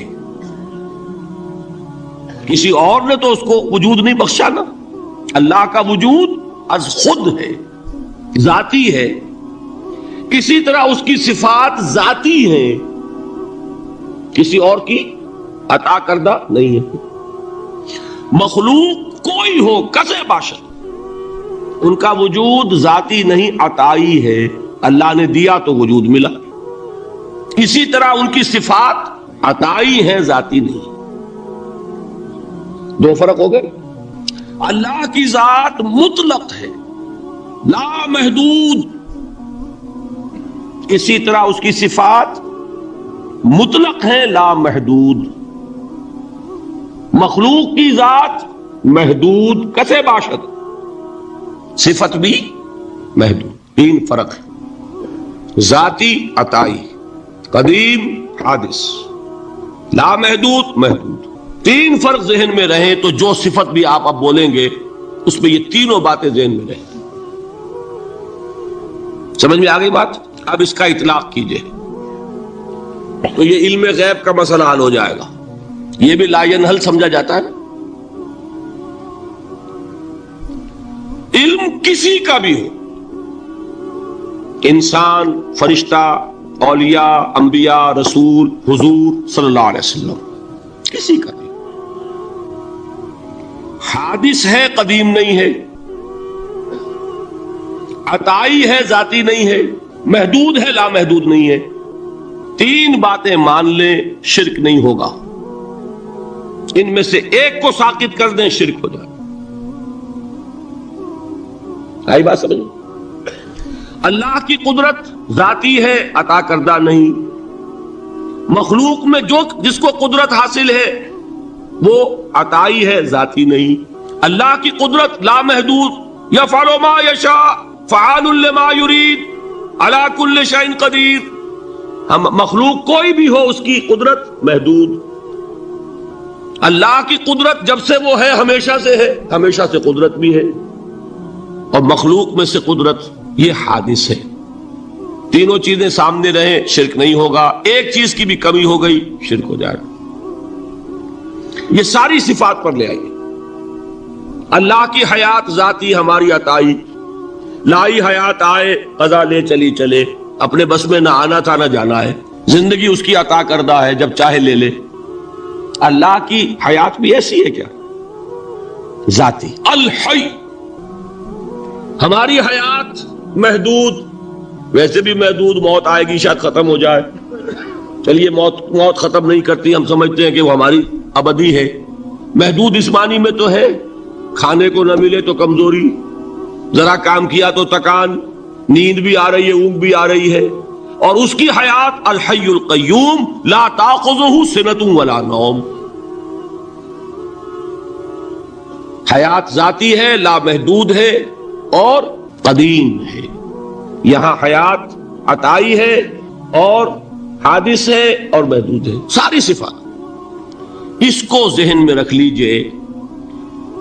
کسی اور نے تو اس کو وجود نہیں بخشا نا. اللہ کا وجود از خود ہے، ذاتی ہے. اسی طرح اس کی صفات ذاتی ہیں، کسی اور کی عطا کردہ نہیں ہے. مخلوق کوئی ہو کسے باشد، ان کا وجود ذاتی نہیں عطائی ہے. اللہ نے دیا تو وجود ملا. اسی طرح ان کی صفات عطائی ہیں، ذاتی نہیں. 2 فرق ہو گئے. اللہ کی ذات مطلق ہے، لا محدود. اسی طرح اس کی صفات مطلق ہیں، لا محدود. مخلوق کی ذات محدود کسے باشد، صفت بھی محدود. 3 فرق ہے، ذاتی عطائی، قدیم حادث، لا محدود محدود. 3 فرق ذہن میں رہیں تو جو صفت بھی آپ اب بولیں گے اس میں یہ تینوں باتیں ذہن میں رہیں. سمجھ میں آ گئی بات؟ اب اس کا اطلاق کیجئے تو یہ علم غیب کا مسئلہ حل ہو جائے گا. یہ بھی لا ینحل سمجھا جاتا ہے. علم کسی کا بھی ہو، انسان، فرشتہ، اولیاء، انبیاء، رسول، حضور صلی اللہ علیہ وسلم، کسی کا بھی حادث ہے، قدیم نہیں ہے، عطائی ہے، ذاتی نہیں ہے، محدود ہے، لا محدود نہیں ہے. 3 باتیں مان لیں شرک نہیں ہوگا. ان میں سے ایک کو ساقط کر دیں شرک ہو جائے. آئی بات سمجھ؟ اللہ کی قدرت ذاتی ہے، عطا کردہ نہیں. مخلوق میں جس کو قدرت حاصل ہے وہ عطائی ہے، ذاتی نہیں. اللہ کی قدرت لا محدود، یفعل ما یشاء فعال لما یرید علی کل شیء قدیر. ہم مخلوق کوئی بھی ہو اس کی قدرت محدود. اللہ کی قدرت جب سے وہ ہے ہمیشہ سے ہے، ہمیشہ سے قدرت بھی ہے. اور مخلوق میں سے قدرت یہ حادث ہے. تینوں چیزیں سامنے رہیں شرک نہیں ہوگا. ایک چیز کی بھی کمی ہو گئی شرک ہو جائے گا. یہ ساری صفات پر لے آئیے. اللہ کی حیات ذاتی، ہماری عطائی. لائی حیات آئے، قضا لے چلی چلے، اپنے بس میں نہ آنا تھا نہ جانا ہے. زندگی اس کی عطا کردہ ہے، جب چاہے لے لے. اللہ کی حیات بھی ایسی ہے کیا؟ ذاتی. الحی. ہماری حیات محدود، ویسے بھی محدود. موت آئے گی شاید ختم ہو جائے. چلیے موت ختم نہیں کرتی، ہم سمجھتے ہیں کہ وہ ہماری ابدی ہے. محدود اس معنی میں تو ہے کھانے کو نہ ملے تو کمزوری، ذرا کام کیا تو تکان، نیند بھی آ رہی ہے، اونگ بھی آ رہی ہے. اور اس کی حیات الحی القیوم لا تاخذہ سنۃ ولا نوم. حیات ذاتی ہے، لا محدود ہے اور قدیم ہے. یہاں حیات عطائی ہے اور حادث ہے اور محدود ہے. ساری صفات اس کو ذہن میں رکھ لیجئے.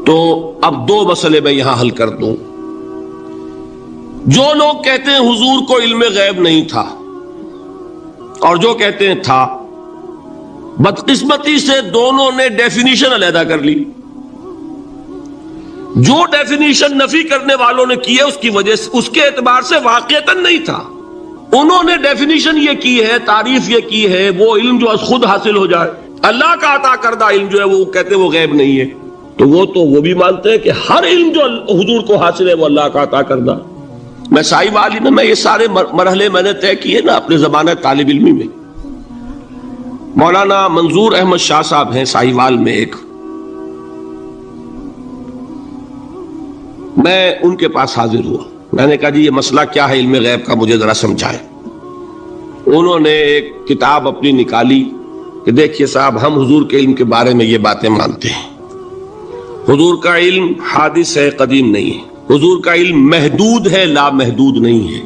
تو اب 2 مسئلے میں یہاں حل کر دوں. جو لوگ کہتے ہیں حضور کو علم غیب نہیں تھا اور جو کہتے ہیں تھا، بدقسمتی سے دونوں نے ڈیفینیشن علیحدہ کر لی. جو ڈیفینیشن نفی کرنے والوں نے کی ہے اس کی وجہ سے، اس کے اعتبار سے واقعتاً نہیں تھا. انہوں نے ڈیفینیشن یہ کی ہے، تعریف یہ کی ہے، وہ علم جو خود حاصل ہو جائے. اللہ کا عطا کردہ علم جو ہے وہ کہتے ہیں وہ غیب نہیں ہے. تو وہ بھی مانتے ہیں کہ ہر علم جو حضور کو حاصل ہے وہ اللہ کا عطا کردہ. میں سائی والی میں یہ سارے مرحلے میں نے طے کیے نا اپنے زمانہ طالب علمی میں. مولانا منظور احمد شاہ صاحب ہیں ساہیوال میں ایک، میں ان کے پاس حاضر ہوا، میں نے کہا جی یہ مسئلہ کیا ہے علم غیب کا، مجھے ذرا سمجھائیں۔ انہوں نے ایک کتاب اپنی نکالی کہ دیکھیے صاحب ہم حضور کے علم کے بارے میں یہ باتیں مانتے ہیں، حضور کا علم حادث ہے، قدیم نہیں ہے، حضور کا علم محدود ہے، لا محدود نہیں ہے،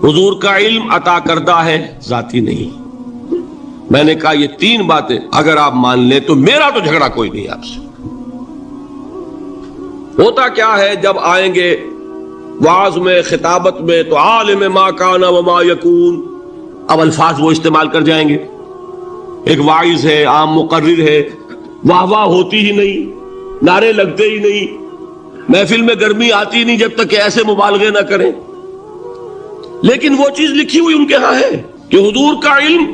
حضور کا علم عطا کردہ ہے، ذاتی نہیں۔ میں نے کہا یہ تین باتیں اگر آپ مان لیں تو میرا تو جھگڑا کوئی نہیں آپ سے۔ ہوتا کیا ہے جب آئیں گے وعظ میں، خطابت میں، تو عالم ما کان وما یکون، اب الفاظ وہ استعمال کر جائیں گے، ایک واعظ ہے، عام مقرر ہے، واہ واہ ہوتی ہی نہیں، نعرے لگتے ہی نہیں، محفل میں گرمی آتی نہیں جب تک کہ ایسے مبالغے نہ کریں۔ لیکن وہ چیز لکھی ہوئی ان کے ہاں ہے کہ حضور کا علم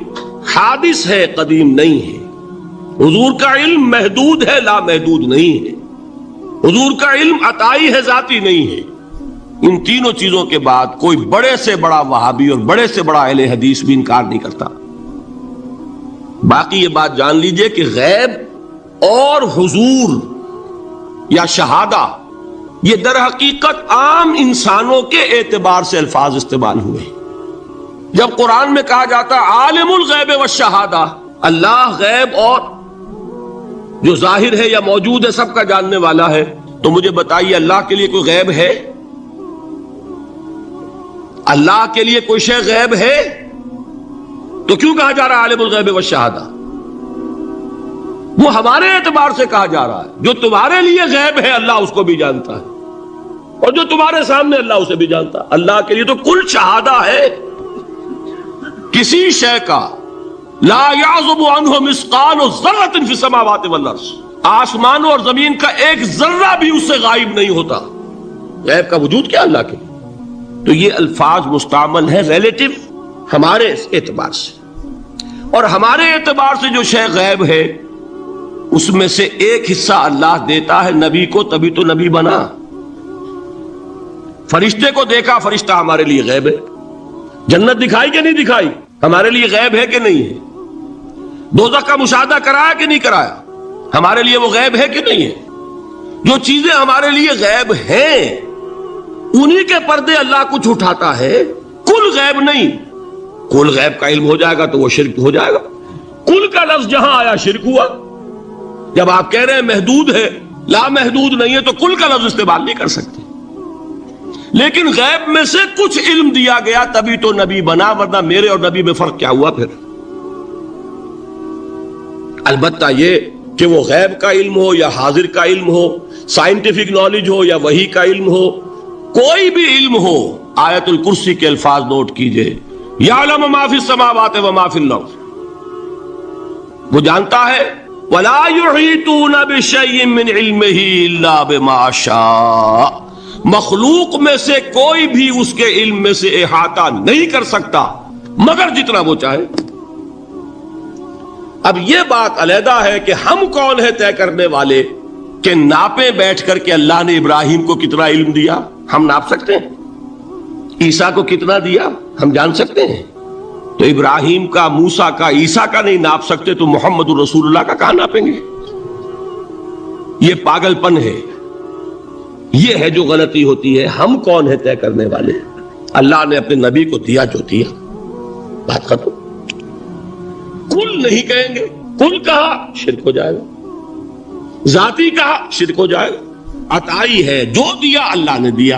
حادث ہے، قدیم نہیں ہے، حضور کا علم محدود ہے، لا محدود نہیں ہے، حضور کا علم عطائی ہے، ذاتی نہیں ہے۔ ان تینوں چیزوں کے بعد کوئی بڑے سے بڑا وہابی اور بڑے سے بڑا اہل حدیث بھی انکار نہیں کرتا۔ باقی یہ بات جان لیجئے کہ غیب اور حضور یا شہادہ یہ در حقیقت عام انسانوں کے اعتبار سے الفاظ استعمال ہوئے۔ جب قرآن میں کہا جاتا عالم الغیب والشہادہ، اللہ غیب اور جو ظاہر ہے یا موجود ہے سب کا جاننے والا ہے، تو مجھے بتائیے اللہ کے لیے کوئی غیب ہے؟ اللہ کے لیے کوئی شے غیب ہے؟ تو کیوں کہا جا رہا ہے عالم الغیب والشہادہ؟ وہ ہمارے اعتبار سے کہا جا رہا ہے، جو تمہارے لیے غیب ہے اللہ اس کو بھی جانتا ہے، اور جو تمہارے سامنے اللہ اسے بھی جانتا ہے۔ اللہ کے لیے تو کل شہادہ ہے، کسی شے کا لا یعزب عنہ مثقال ذرۃ فی السماوات والارض، آسمانوں اور زمین کا ایک ذرہ بھی اس سے غائب نہیں ہوتا۔ غیب کا وجود کیا اللہ کے لیے؟ تو یہ الفاظ مستعمل ہے ریلیٹو ہمارے اعتبار سے، اور ہمارے اعتبار سے جو شے غیب ہے اس میں سے ایک حصہ اللہ دیتا ہے نبی کو، تبھی تو نبی بنا۔ فرشتے کو دیکھا، فرشتہ ہمارے لیے غیب ہے۔ جنت دکھائی کہ نہیں دکھائی، ہمارے لیے غیب ہے کہ نہیں ہے۔ دوزخ کا مشاہدہ کرایا کہ نہیں کرایا، ہمارے لیے وہ غیب ہے کہ نہیں ہے۔ جو چیزیں ہمارے لیے غیب ہیں انہی کے پردے اللہ کچھ اٹھاتا ہے، کل غیب نہیں۔ کل غیب کا علم ہو جائے گا تو وہ شرک ہو جائے گا۔ کل کا لفظ جہاں آیا شرک ہوا۔ جب آپ کہہ رہے ہیں محدود ہے، لا محدود نہیں ہے، تو کل کا لفظ استعمال نہیں کر سکتے۔ لیکن غیب میں سے کچھ علم دیا گیا تبھی تو نبی بنا، ورنہ میرے اور نبی میں فرق کیا ہوا پھر؟ البتہ یہ کہ وہ غیب کا علم ہو یا حاضر کا علم ہو، سائنٹیفک نالج ہو یا وحی کا علم ہو، کوئی بھی علم ہو، آیت الکرسی کے الفاظ نوٹ کیجئے، یعلم ما فی السماوات وما فی الارض، وہ جانتا ہے، ولا یحیطون بشیء من علمہ الا بما شاء، مخلوق میں سے کوئی بھی اس کے علم میں سے احاطہ نہیں کر سکتا مگر جتنا وہ چاہے۔ اب یہ بات علیحدہ ہے کہ ہم کون ہے طے کرنے والے کہ ناپے بیٹھ کر کہ اللہ نے ابراہیم کو کتنا علم دیا، ہم ناپ سکتے ہیں؟ عیسیٰ کو کتنا دیا ہم جان سکتے ہیں؟ تو ابراہیم کا، موسیٰ کا، عیسیٰ کا نہیں ناپ سکتے تو محمد الرسول اللہ کا کہاں ناپیں گے؟ یہ پاگل پن ہے، یہ ہے جو غلطی ہوتی ہے۔ ہم کون ہے طے کرنے والے؟ اللہ نے اپنے نبی کو دیا جو دیا، بات ختم۔ کل نہیں کہیں گے، کل کہا شرک ہو جائے گا، ذاتی کہا شرک ہو جائے گا۔ عطائی ہے، جو دیا اللہ نے دیا،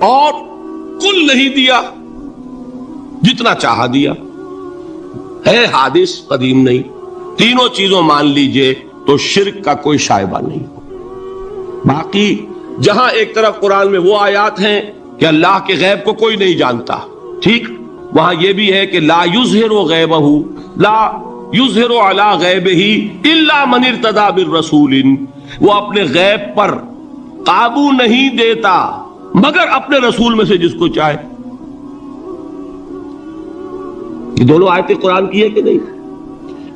اور کل نہیں دیا، جتنا چاہا دیا، ہے حادث، قدیم نہیں۔ تینوں چیزوں مان لیجئے تو شرک کا کوئی شائبہ نہیں۔ باقی جہاں ایک طرف قرآن میں وہ آیات ہیں کہ اللہ کے غیب کو کوئی نہیں جانتا، ٹھیک، وہاں یہ بھی ہے کہ لا یظہر غیبہ، لا یظہر علی غیبہ الا من ارتضی بالرسول، وہ اپنے غیب پر قابو نہیں دیتا مگر اپنے رسول میں سے جس کو چاہے۔ یہ دونوں آیتیں قرآن کی ہے کہ نہیں؟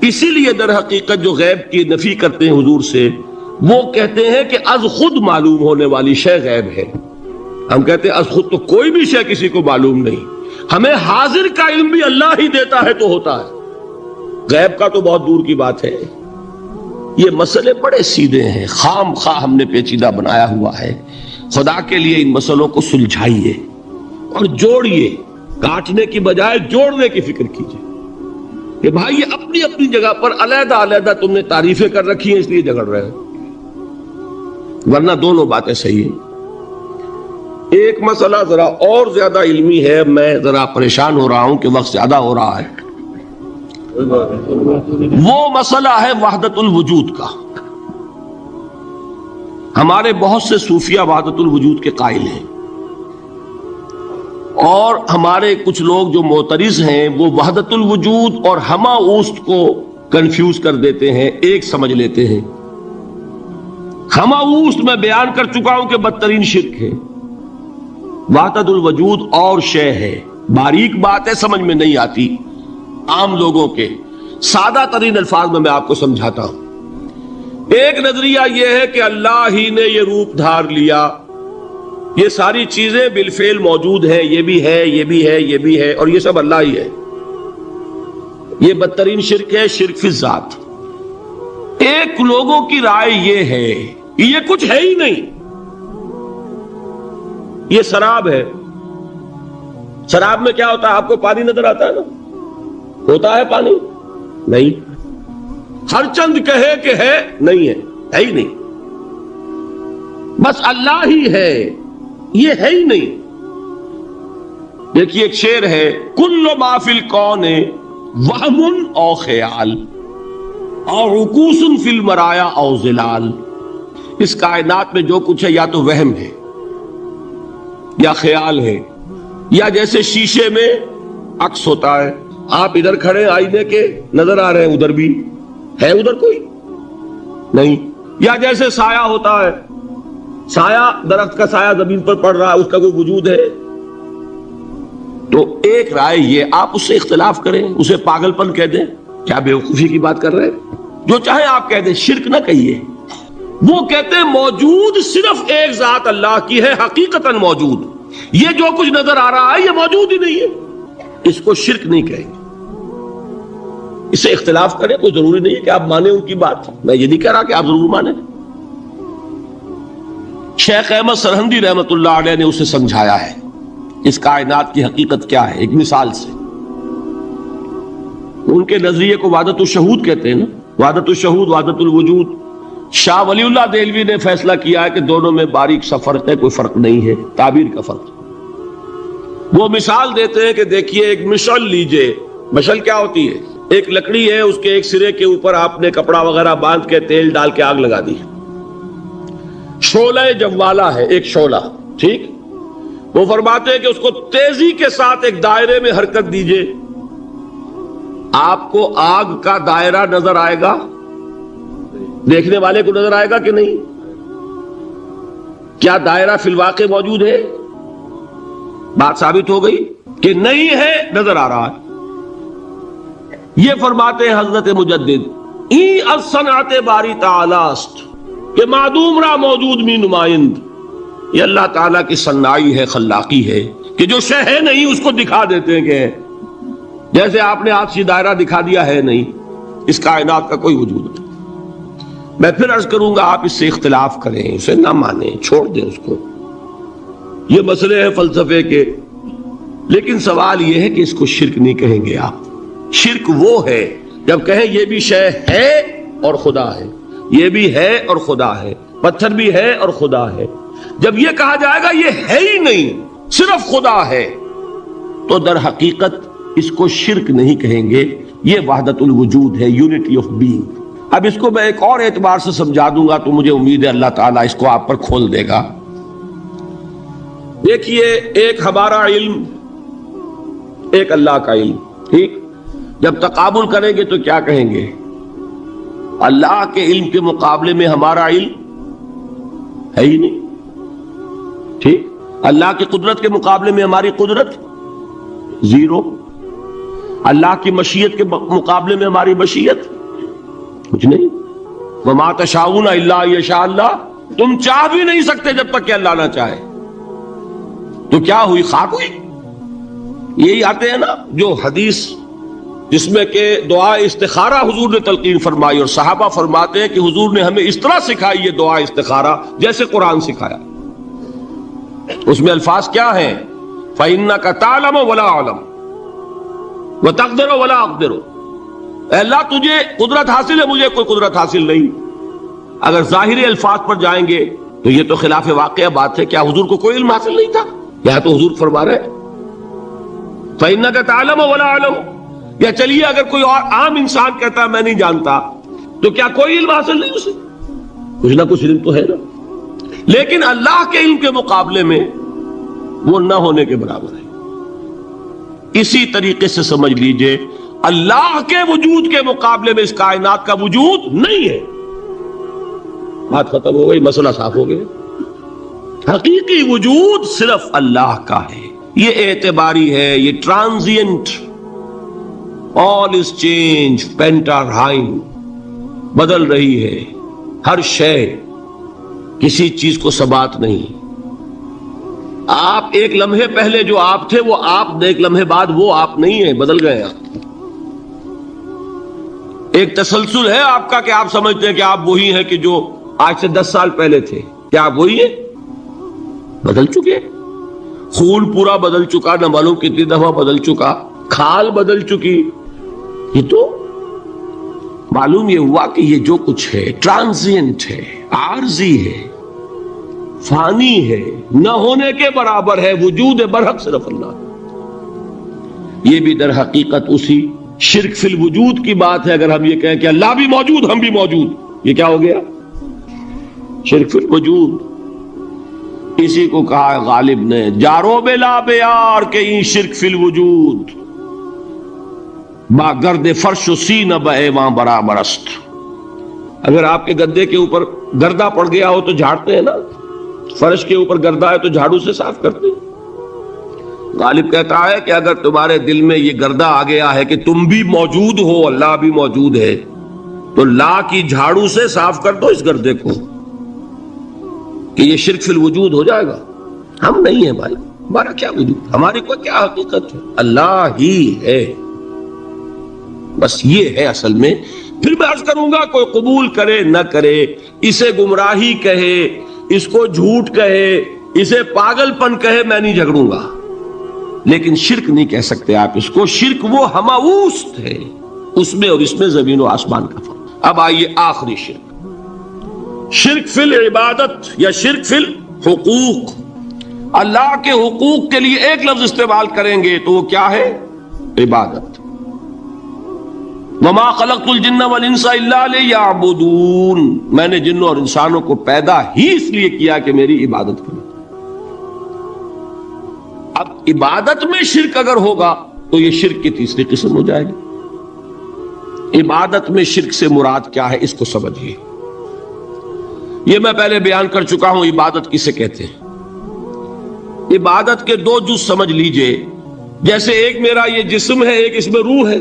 اسی لیے در حقیقت جو غیب کی نفی کرتے ہیں حضور سے، وہ کہتے ہیں کہ از خود معلوم ہونے والی شے غیب ہے۔ ہم کہتے ہیں از خود تو کوئی بھی شے کسی کو معلوم نہیں، ہمیں حاضر کا علم بھی اللہ ہی دیتا ہے تو ہوتا ہے۔ غیب کا تو بہت دور کی بات ہے. یہ مسئلے بڑے سیدھے ہیں، خام خواہ ہم نے پیچیدہ بنایا ہوا ہے. خدا کے لیے ان مسئلوں کو سلجھائیے اور جوڑیے، کاٹنے کی بجائے جوڑنے کی فکر کیجیے کہ بھائی یہ اپنی اپنی جگہ پر علیحدہ علیحدہ تم نے تعریفیں کر رکھی ہیں، اس لیے جھگڑ رہے ہو، ورنہ دونوں باتیں صحیح ہیں. ایک مسئلہ ذرا اور زیادہ علمی ہے، میں ذرا پریشان ہو رہا ہوں کہ وقت زیادہ ہو رہا ہے. وہ مسئلہ ہے وحدت الوجود کا. ہمارے بہت سے صوفیہ وحدت الوجود کے قائل ہیں، اور ہمارے کچھ لوگ جو معترض ہیں وہ وحدت الوجود اور ہمہ اوست کو کنفیوز کر دیتے ہیں، ایک سمجھ لیتے ہیں. ہمہ اوست میں بیان کر چکا ہوں کہ بدترین شرک ہے. وحدت الوجود اور شے ہے، باریک بات ہے، سمجھ میں نہیں آتی عام لوگوں کے. سادہ ترین الفاظ میں آپ کو سمجھاتا ہوں. ایک نظریہ یہ ہے کہ اللہ ہی نے یہ روپ دھار لیا، یہ ساری چیزیں بالفعل موجود ہیں، یہ بھی ہے، یہ بھی ہے، یہ بھی ہے، اور یہ سب اللہ ہی ہے. یہ بدترین شرک ہے، شرک فی الذات. ایک لوگوں کی رائے یہ ہے کہ یہ کچھ ہے ہی نہیں، یہ شراب ہے. شراب میں کیا ہوتا ہے؟ آپ کو پانی نظر آتا ہے نا؟ ہوتا ہے پانی؟ نہیں. ہر چند کہے کہ ہے، نہیں ہے، ہے ہی نہیں. بس اللہ ہی ہے، یہ ہے ہی نہیں. دیکھیے ایک شعر ہے، کل ما فی الکون وہم او خیال اور رکوس فی المرایا او ظلال. اس کائنات میں جو کچھ ہے یا تو وہم ہے یا خیال ہے، یا جیسے شیشے میں عکس ہوتا ہے، آپ ادھر کھڑے آئینے کے نظر آ رہے ہیں، ادھر بھی ہے، ادھر کوئی نہیں. یا جیسے سایہ ہوتا ہے، سایہ درخت کا سایہ زمین پر پڑ رہا ہے، اس کا کوئی وجود ہے. تو ایک رائے یہ، آپ اس سے اختلاف کریں، اسے پاگل پن کہہ دیں، کیا بیوقوفی کی بات کر رہے ہیں، جو چاہے آپ کہہ دیں، شرک نہ کہیے. وہ کہتے ہیں موجود صرف ایک ذات اللہ کی ہے، حقیقتاً موجود. یہ جو کچھ نظر آ رہا ہے یہ موجود ہی نہیں ہے، اس کو شرک نہیں کہیں گے. اس سے اختلاف کریں، کوئی ضروری نہیں ہے کہ آپ مانیں ان کی بات. میں یہ نہیں کہہ رہا کہ آپ ضرور مانیں. شیخ احمد سرہندی رحمت اللہ علیہ نے اسے سمجھایا ہے اس کائنات کی حقیقت کیا ہے، ایک مثال سے. ان کے نظریے کو وحدت الشہود کہتے ہیں نا، وحدت الشہود، وحدت الوجود. شاہ ولی اللہ دہلوی نے فیصلہ کیا ہے کہ دونوں میں باریک سا فرق ہے، کوئی فرق نہیں ہے، تعبیر کا فرق. وہ مثال دیتے ہیں کہ دیکھیے ایک مشعل لیجئے. مشعل کیا ہوتی ہے؟ ایک لکڑی ہے، اس کے ایک سرے کے اوپر آپ نے کپڑا وغیرہ باندھ کے تیل ڈال کے آگ لگا دی. شعلہ جوالا ہے، ایک شعلہ، ٹھیک. وہ فرماتے ہیں کہ اس کو تیزی کے ساتھ ایک دائرے میں حرکت دیجئے، آپ کو آگ کا دائرہ نظر آئے گا؟ دیکھنے والے کو نظر آئے گا کہ نہیں؟ کیا دائرہ فی الواقع موجود ہے؟ بات ثابت ہو گئی کہ نہیں ہے، نظر آ رہا ہے. یہ فرماتے ہیں حضرت مجدد، ای الصنعت باری تعالی است کہ معدوم را موجود می نمائند. یہ اللہ تعالیٰ کی صنائی ہے، خلاقی ہے کہ جو شے ہے نہیں اس کو دکھا دیتے ہیں کہ ہے. جیسے آپ نے آج سی دائرہ دکھا دیا ہے نہیں، اس کائنات کا کوئی وجود نہیں. میں پھر عرض کروں گا آپ اس سے اختلاف کریں، اسے نہ مانیں، چھوڑ دیں اس کو. یہ مسئلے ہیں فلسفے کے، لیکن سوال یہ ہے کہ اس کو شرک نہیں کہیں گے آپ. شرک وہ ہے جب کہیں یہ بھی شے ہے اور خدا ہے، یہ بھی ہے اور خدا ہے، پتھر بھی ہے اور خدا ہے. جب یہ کہا جائے گا یہ ہے ہی نہیں، صرف خدا ہے، تو در حقیقت اس کو شرک نہیں کہیں گے. یہ وحدت الوجود ہے، یونٹی آف بینگ. اب اس کو میں ایک اور اعتبار سے سمجھا دوں گا تو مجھے امید ہے اللہ تعالیٰ اس کو آپ پر کھول دے گا. دیکھیے ایک ہمارا علم، ایک اللہ کا علم، ٹھیک. جب تقابل کریں گے تو کیا کہیں گے؟ اللہ کے علم کے مقابلے میں ہمارا علم ہے ہی نہیں، ٹھیک. اللہ کی قدرت کے مقابلے میں ہماری قدرت زیرو. اللہ کی مشیت کے مقابلے میں ہماری مشیت کچھ نہیں. وما تشاؤون الا یشاء اللہ، تم چاہ بھی نہیں سکتے جب تک کہ اللہ نہ چاہے. تو کیا ہوئی؟ خاک ہوئی. یہی آتے ہیں نا جو حدیث جس میں کہ دعا استخارہ حضور نے تلقین فرمائی، اور صحابہ فرماتے ہیں کہ حضور نے ہمیں اس طرح سکھائی یہ دعا استخارہ جیسے قرآن سکھایا۔ اس میں الفاظ کیا ہیں؟ فَإِنَّكَ تَعْلَمُ وَلَا أَعْلَمُ وَتَقْدِرُ وَلَا أَقْدِرُ، اے اللہ تجھے قدرت حاصل ہے، مجھے کوئی قدرت حاصل نہیں۔ اگر ظاہری الفاظ پر جائیں گے تو یہ تو خلاف واقعہ بات ہے۔ کیا حضور کو کوئی علم حاصل نہیں تھا؟ یہاں تو حضور فرما رہے فَإِنَّكَ تَعْلَمُ وَلَا أَعْلَمُ، یا چلیے اگر کوئی اور عام انسان کہتا ہے میں نہیں جانتا، تو کیا کوئی علم حاصل نہیں اسے؟ کچھ نہ کچھ علم تو ہے نا۔ لیکن اللہ کے علم کے مقابلے میں وہ نہ ہونے کے برابر ہے۔ اسی طریقے سے سمجھ لیجئے اللہ کے وجود کے مقابلے میں اس کائنات کا وجود نہیں ہے۔ بات ختم ہو گئی، مسئلہ صاف ہو گیا۔ حقیقی وجود صرف اللہ کا ہے، یہ اعتباری ہے، یہ ٹرانزینٹ، all is change، پینٹارائن، بدل رہی ہے ہر شے، کسی چیز کو ثبات نہیں۔ آپ ایک لمحے پہلے جو آپ تھے وہ آپ، ایک لمحے بعد وہ آپ نہیں ہیں، بدل گئے آپ۔ ایک تسلسل ہے آپ کا کہ آپ سمجھتے ہیں کہ آپ وہی ہیں کہ جو آج سے 10 سال پہلے تھے۔ کیا آپ وہی ہیں؟ بدل چکے، خون پورا بدل چکا، نہ معلوم کتنی دفعہ بدل چکا، کھال بدل چکی۔ یہ تو معلوم یہ ہوا کہ یہ جو کچھ ہے ٹرانزینٹ ہے، عارضی ہے، فانی ہے، نہ ہونے کے برابر ہے، وجود برحق صرف اللہ۔ یہ بھی در حقیقت اسی شرک فی الوجود کی بات ہے۔ اگر ہم یہ کہیں کہ اللہ بھی موجود ہم بھی موجود، یہ کیا ہو گیا؟ شرک فی الوجود۔ اسی کو کہا ہے غالب نے جارو بلا بیار کہ این شرک فی الوجود، با گرد فرش و سینہ بے برابر است۔ اگر آپ کے گدے کے اوپر گردہ پڑ گیا ہو تو جھاڑتے ہیں نا، فرش کے اوپر گردہ ہے تو جھاڑو سے صاف کرتے ہیں۔ غالب کہتا ہے کہ اگر تمہارے دل میں یہ گردہ آ گیا ہے کہ تم بھی موجود ہو، اللہ بھی موجود ہے، تو لا کی جھاڑو سے صاف کر دو اس گردے کو، کہ یہ شرک فی الوجود ہو جائے گا۔ ہم نہیں ہیں بھائی، ہمارا کیا وجود، ہماری کو کیا حقیقت ہے؟ اللہ ہی ہے، بس یہ ہے اصل میں۔ پھر میں عرض کروں گا کوئی قبول کرے نہ کرے، اسے گمراہی کہے، اس کو جھوٹ کہے، اسے پاگل پن کہے، میں نہیں جھگڑوں گا، لیکن شرک نہیں کہہ سکتے آپ اس کو۔ شرک وہ ہماوست ہے، اس میں اور اس میں زمین و آسمان کا فرق۔ اب آئیے آخری شرک، شرک فی العبادت یا شرک فی الحقوق۔ اللہ کے حقوق کے لیے ایک لفظ استعمال کریں گے تو وہ کیا ہے؟ عبادت۔ وما خلقت الجن والانس الا لیعبدون، میں نے جنوں اور انسانوں کو پیدا ہی اس لیے کیا کہ میری عبادت کریں۔ اب عبادت میں شرک اگر ہوگا تو یہ شرک کی تیسری قسم ہو جائے گی۔ عبادت میں شرک سے مراد کیا ہے اس کو سمجھیے۔ یہ میں پہلے بیان کر چکا ہوں عبادت کسے کہتے ہیں۔ عبادت کے دو جز سمجھ لیجئے، جیسے ایک میرا یہ جسم ہے، ایک اس میں روح ہے۔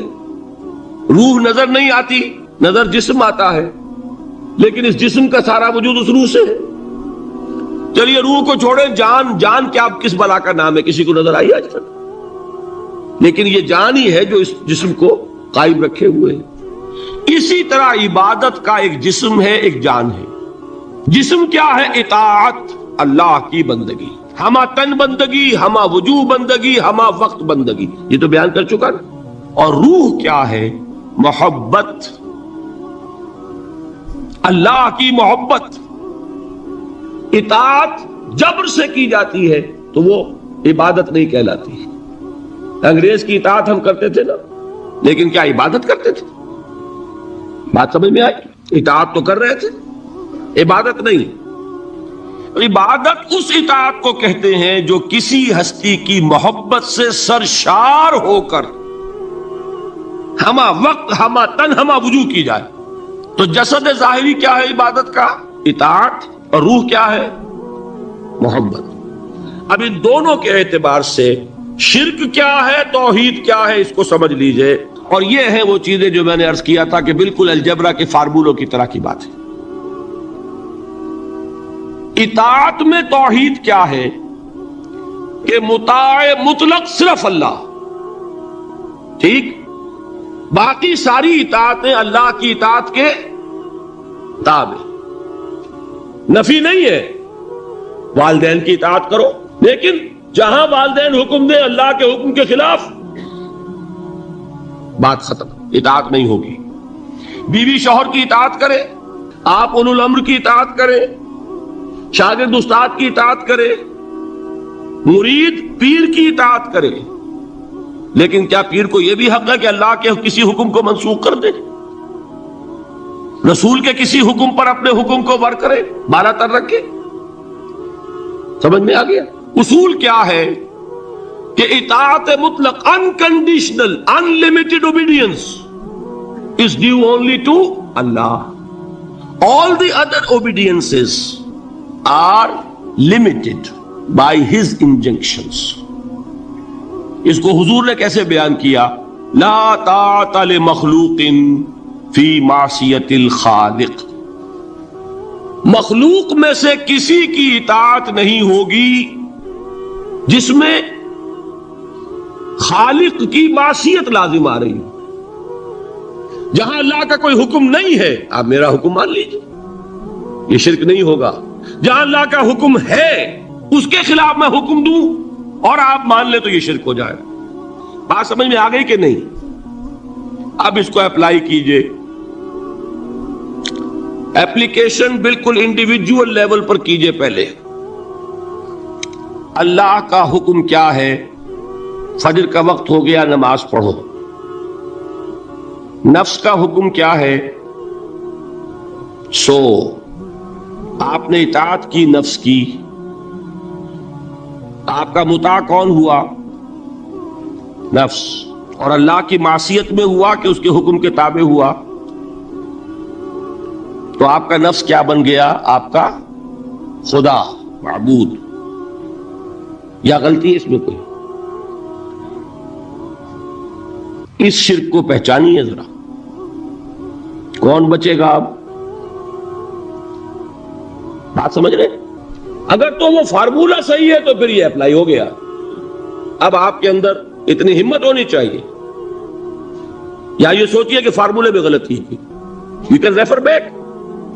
روح نظر نہیں آتی، نظر جسم آتا ہے، لیکن اس جسم کا سارا وجود اس روح سے ہے۔ چلیے روح کو چھوڑیں، جان، جان کیا کس بلا کا نام ہے؟ کسی کو نظر آئی آج تک؟ لیکن یہ جان ہی ہے جو اس جسم کو قائم رکھے ہوئے ہے۔ اسی طرح عبادت کا ایک جسم ہے، ایک جان ہے۔ جسم کیا ہے؟ اطاعت، اللہ کی بندگی، ہما تن بندگی، ہما وجوہ بندگی، ہما وقت بندگی، یہ تو بیان کر چکا نا۔ اور روح کیا ہے؟ محبت، اللہ کی محبت۔ اطاعت جبر سے کی جاتی ہے تو وہ عبادت نہیں کہلاتی۔ انگریز کی اطاعت ہم کرتے تھے نا، لیکن کیا عبادت کرتے تھے؟ بات سمجھ میں آئی؟ اطاعت تو کر رہے تھے، عبادت نہیں۔ عبادت اس اطاعت کو کہتے ہیں جو کسی ہستی کی محبت سے سرشار ہو کر ہما وقت، ہما تن، ہما وجوہ کی جائے۔ تو جسد ظاہری کیا ہے عبادت کا؟ اطاعت، اور روح کیا ہے؟ محبت۔ اب ان دونوں کے اعتبار سے شرک کیا ہے، توحید کیا ہے، اس کو سمجھ لیجئے۔ اور یہ ہیں وہ چیزیں جو میں نے عرض کیا تھا کہ بالکل الجبرا کے فارمولوں کی طرح کی بات ہے۔ اطاعت میں توحید کیا ہے کہ مطاع مطلق صرف اللہ، ٹھیک؟ باقی ساری اطاعتیں اللہ کی اطاعت کے تابع. نفی نہیں ہے والدین کی اطاعت کرو، لیکن جہاں والدین حکم دیں اللہ کے حکم کے خلاف، بات ختم، اطاعت نہیں ہوگی. بیوی شوہر کی اطاعت کرے، آپ اولو الامر کی اطاعت کریں، شاگرد استاد کی اطاعت کرے، مرید پیر کی اطاعت کرے، لیکن کیا پیر کو یہ بھی حق ہے کہ اللہ کے کسی حکم کو منسوخ کر دے، رسول کے کسی حکم پر اپنے حکم کو ور کرے، بالا تر رکھے؟ سمجھ میں آ گیا؟ اصول کیا ہے کہ اطاعت مطلق unconditional unlimited obedience is due only to Allah. All the other obediences are limited by His injunctions. اس کو حضور نے کیسے بیان کیا؟ لا طاعت لمخلوق فی معصیت الخالق. مخلوق میں سے کسی کی اطاعت نہیں ہوگی جس میں خالق کی معصیت لازم آ رہی ہے. جہاں اللہ کا کوئی حکم نہیں ہے آپ میرا حکم مان لیجیے، یہ شرک نہیں ہوگا. جہاں اللہ کا حکم ہے اس کے خلاف میں حکم دوں اور آپ مان لیں تو یہ شرک ہو جائے. بات سمجھ میں آ گئی کہ نہیں؟ اب اس کو اپلائی کیجئے. اپلیکیشن بالکل انڈیویجول لیول پر کیجئے. پہلے اللہ کا حکم کیا ہے؟ فجر کا وقت ہو گیا، نماز پڑھو. نفس کا حکم کیا ہے؟ سو. آپ نے اطاعت کی نفس کی، آپ کا مطاع کون ہوا؟ نفس. اور اللہ کی معصیت میں ہوا کہ اس کے حکم کے تابع ہوا، تو آپ کا نفس کیا بن گیا؟ آپ کا خدا، معبود. یا غلطی ہے اس میں کوئی؟ اس شرک کو پہچانیے ذرا. کون بچے گا اب؟ بات سمجھ رہے؟ اگر تو وہ فارمولہ صحیح ہے تو پھر یہ اپلائی ہو گیا. اب آپ کے اندر اتنی ہمت ہونی چاہیے، یا یہ سوچیے کہ فارمولے میں غلطی کی. یو کین ریفر بیک،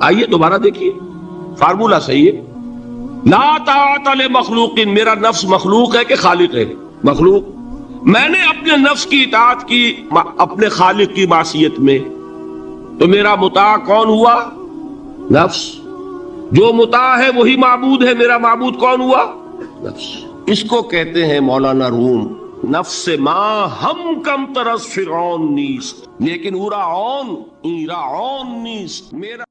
آئیے دوبارہ دیکھیے، فارمولہ صحیح ہے. لا طاعت لمخلوق، میرا نفس مخلوق ہے کہ خالق ہے؟ مخلوق. میں نے اپنے نفس کی اطاعت کی اپنے خالق کی معصیت میں، تو میرا مطاع کون ہوا؟ نفس. جو مطاع ہے وہی معبود ہے. میرا معبود کون ہوا؟ نفس. اس کو کہتے ہیں مولانا روم، نفس ما ہم کم ترس فرعون نیست لیکن اورا عون نیست. میرا